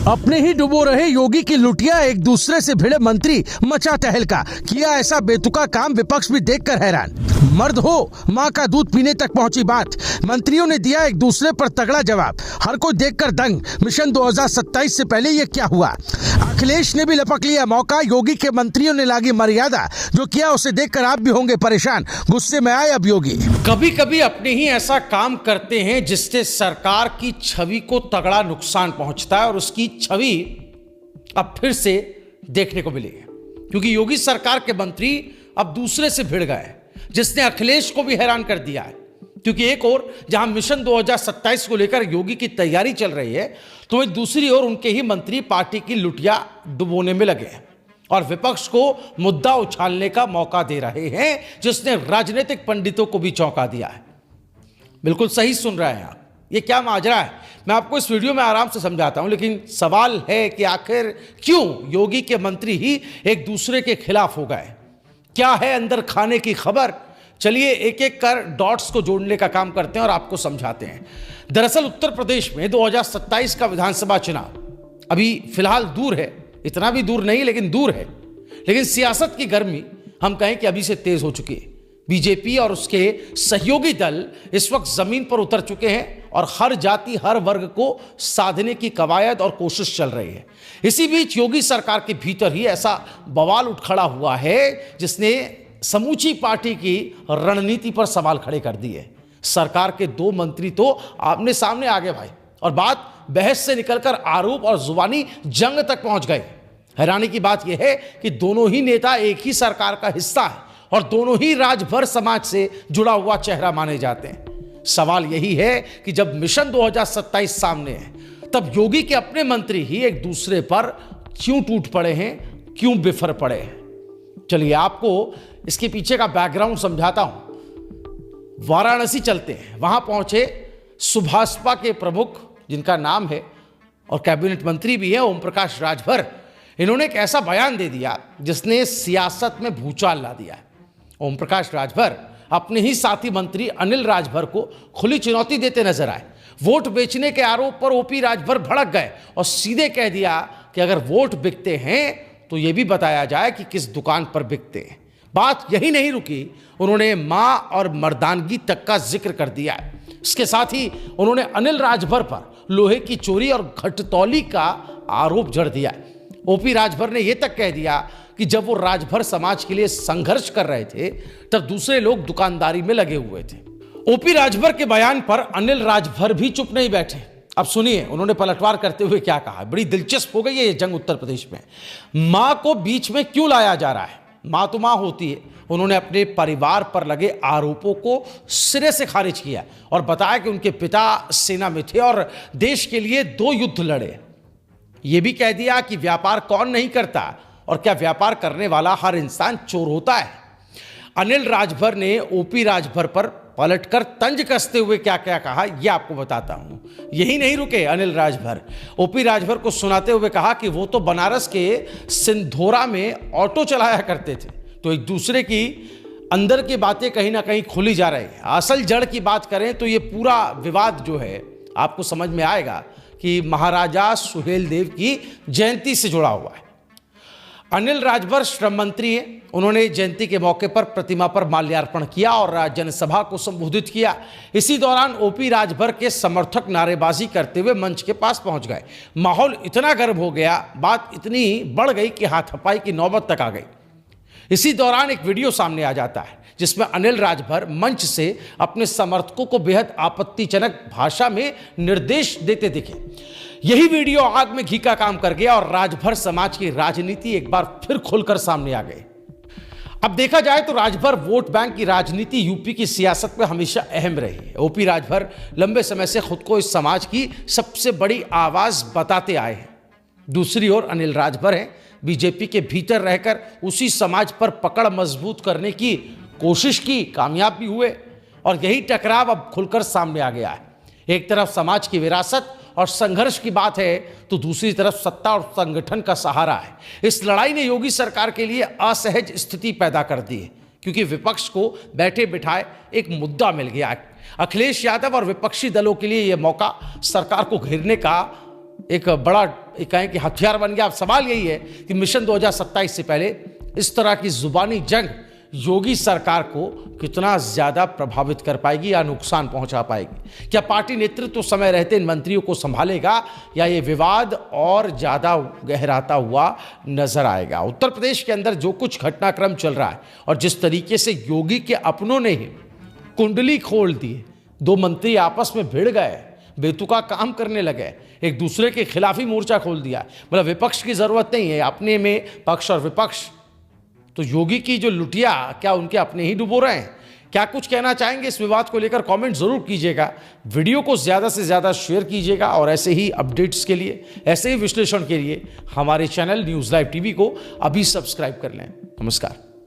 अपने ही डुबो रहे योगी की लुटिया एक दूसरे से भिड़े मंत्री मचा तहलका। किया ऐसा बेतुका काम विपक्ष भी देखकर हैरान। मर्द हो माँ का दूध पीने तक पहुंची बात। मंत्रियों ने दिया एक दूसरे पर तगड़ा जवाब। हर कोई देखकर दंग। मिशन 2027 से पहले ये क्या हुआ? अखिलेश ने भी लपक लिया मौका। योगी के मंत्रियों ने लागी मर्यादा। जो किया उसे देखकर आप भी होंगे परेशान। गुस्से में आए अब योगी। कभी कभी अपने ही ऐसा काम करते हैं जिससे सरकार की छवि को तगड़ा नुकसान पहुंचता है और उसकी छवि अब फिर से देखने को मिली है, क्योंकि योगी सरकार के मंत्री अब दूसरे से भिड़ गए, जिसने अखिलेश को भी हैरान कर दिया है। क्योंकि एक ओर जहां मिशन 2027 को लेकर योगी की तैयारी चल रही है, तो वहीं दूसरी ओर उनके ही मंत्री पार्टी की लुटिया डुबोने में लगे हैं और विपक्ष को मुद्दा उछालने का मौका दे रहे हैं, जिसने राजनीतिक पंडितों को भी चौंका दिया है। बिल्कुल सही सुन रहे हैं आप। ये क्या माजरा है, मैं आपको इस वीडियो में आराम से समझाता हूं, लेकिन सवाल है कि आखिर क्यों योगी के मंत्री ही एक दूसरे के खिलाफ हो गए? क्या है अंदर खाने की खबर? चलिए एक एक कर डॉट्स को जोड़ने का काम करते हैं और आपको समझाते हैं। दरअसल उत्तर प्रदेश में 2027 का विधानसभा चुनाव अभी फिलहाल दूर है, इतना भी दूर नहीं लेकिन दूर है। लेकिन सियासत की गर्मी हम कहें कि अभी से तेज हो चुकी है। बीजेपी और उसके सहयोगी दल इस वक्त जमीन पर उतर चुके हैं और हर जाति हर वर्ग को साधने की कवायद और कोशिश चल रही है। इसी बीच योगी सरकार के भीतर ही ऐसा बवाल उठ खड़ा हुआ है जिसने समूची पार्टी की रणनीति पर सवाल खड़े कर दिए। सरकार के दो मंत्री तो आमने सामने आ गए भाई, और बात बहस से निकलकर आरोप और जुबानी जंग तक पहुंच गए। हैरानी की बात यह है कि दोनों ही नेता एक ही सरकार का हिस्सा है और दोनों ही राजभर समाज से जुड़ा हुआ चेहरा माने जाते हैं। सवाल यही है कि जब मिशन 2027 सामने है, तब योगी के अपने मंत्री ही एक दूसरे पर क्यों टूट पड़े हैं, क्यों बिफर पड़े हैं? चलिए आपको इसके पीछे का बैकग्राउंड समझाता हूं। वाराणसी चलते हैं। वहां पहुंचे सुभाषपा के प्रमुख, जिनका नाम है और कैबिनेट मंत्री भी है, ओम प्रकाश राजभर। इन्होंने एक ऐसा बयान दे दिया जिसने सियासत में भूचाल ला दिया है। ओम प्रकाश राजभर अपने ही साथी मंत्री अनिल राजभर को खुली चुनौती देते नजर आए। वोट बेचने के आरोप पर ओपी राजभर भड़क गए और सीधे कह दिया कि अगर वोट बिकते हैं तो यह भी बताया जाए कि किस दुकान पर बिकते हैं। बात यही नहीं रुकी, उन्होंने मां और मर्दानगी तक का जिक्र कर दिया है। इसके साथ ही उन्होंने अनिल राजभर पर लोहे की चोरी और घटतौली का आरोप जड़ दिया है। ओपी राजभर ने यह तक कह दिया कि जब वो राजभर समाज के लिए संघर्ष कर रहे थे, तब दूसरे लोग दुकानदारी में लगे हुए थे। ओपी राजभर के बयान पर अनिल राजभर भी चुप नहीं बैठे। अब सुनिए उन्होंने पलटवार करते हुए क्या कहा। बड़ी दिलचस्प हो गई है ये जंग उत्तर प्रदेश में। मां को बीच में क्यों लाया जा रहा है? मां तो मां होती है। उन्होंने अपने परिवार पर लगे आरोपों को सिरे से खारिज किया और बताया कि उनके पिता सेना में थे और देश के लिए 2 युद्ध लड़े। यह भी कह दिया कि व्यापार कौन नहीं करता और क्या व्यापार करने वाला हर इंसान चोर होता है। अनिल राजभर ने ओपी राजभर पर पलटकर तंज कसते हुए क्या क्या कहा, यह आपको बताता हूं। यही नहीं रुके अनिल राजभर। ओपी राजभर को सुनाते हुए कहा कि वो तो बनारस के सिंधोरा में ऑटो चलाया करते थे। तो एक दूसरे की अंदर की बातें कहीं ना कहीं खुली जा रही है। असल जड़ की बात करें तो ये पूरा विवाद जो है आपको समझ में आएगा कि महाराजा सुहेलदेव की जयंती से जुड़ा हुआ है। अनिल राजभर श्रम मंत्री हैं। उन्होंने जयंती के मौके पर प्रतिमा पर माल्यार्पण किया और जनसभा को संबोधित किया। इसी दौरान ओपी राजभर के समर्थक नारेबाजी करते हुए मंच के पास पहुंच गए। माहौल इतना गर्म हो गया, बात इतनी बढ़ गई कि हाथापाई की नौबत तक आ गई। इसी दौरान एक वीडियो सामने आ जाता है जिसमें अनिल राजभर मंच से अपने समर्थकों को बेहद आपत्तिजनक भाषा में निर्देश देते दिखे। यही वीडियो आग में घी का काम कर गया और राजभर समाज की राजनीति एक बार फिर खुलकर सामने आ गई। अब देखा जाए तो राजभर वोट बैंक की राजनीति यूपी की सियासत में हमेशा अहम रही है। ओपी राजभर लंबे समय से खुद को इस समाज की सबसे बड़ी आवाज बताते आए हैं। दूसरी ओर अनिल राजभर हैं, बीजेपी के भीतर रहकर उसी समाज पर पकड़ मजबूत करने की कोशिश की, कामयाब भी हुए और यही टकराव अब खुलकर सामने आ गया है। एक तरफ समाज की विरासत और संघर्ष की बात है तो दूसरी तरफ सत्ता और संगठन का सहारा है। इस लड़ाई ने योगी सरकार के लिए असहज स्थिति पैदा कर दी है, क्योंकि विपक्ष को बैठे बिठाए एक मुद्दा मिल गया है। अखिलेश यादव और विपक्षी दलों के लिए यह मौका सरकार को घेरने का एक बड़ा कहें कि हथियार बन गया। अब सवाल यही है कि मिशन 2027 से पहले इस तरह की जुबानी जंग योगी सरकार को कितना ज्यादा प्रभावित कर पाएगी या नुकसान पहुंचा पाएगी। क्या पार्टी नेतृत्व समय रहते इन मंत्रियों को संभालेगा या ये विवाद और ज्यादा गहराता हुआ नजर आएगा। उत्तर प्रदेश के अंदर जो कुछ घटनाक्रम चल रहा है और जिस तरीके से योगी के अपनों ने ही कुंडली खोल दी, दो मंत्री आपस में भिड़ गए, बेतुका काम करने लगे, एक दूसरे के खिलाफ ही मोर्चा खोल दिया। मतलब विपक्ष की जरूरत नहीं है, अपने में पक्ष और विपक्ष। तो योगी की जो लुटिया क्या उनके अपने ही डुबो रहे हैं? क्या कुछ कहना चाहेंगे इस विवाद को लेकर? कमेंट जरूर कीजिएगा, वीडियो को ज्यादा से ज्यादा शेयर कीजिएगा और ऐसे ही अपडेट्स के लिए, ऐसे ही विश्लेषण के लिए हमारे चैनल न्यूज़ लाइव टीवी को अभी सब्सक्राइब कर लें। नमस्कार।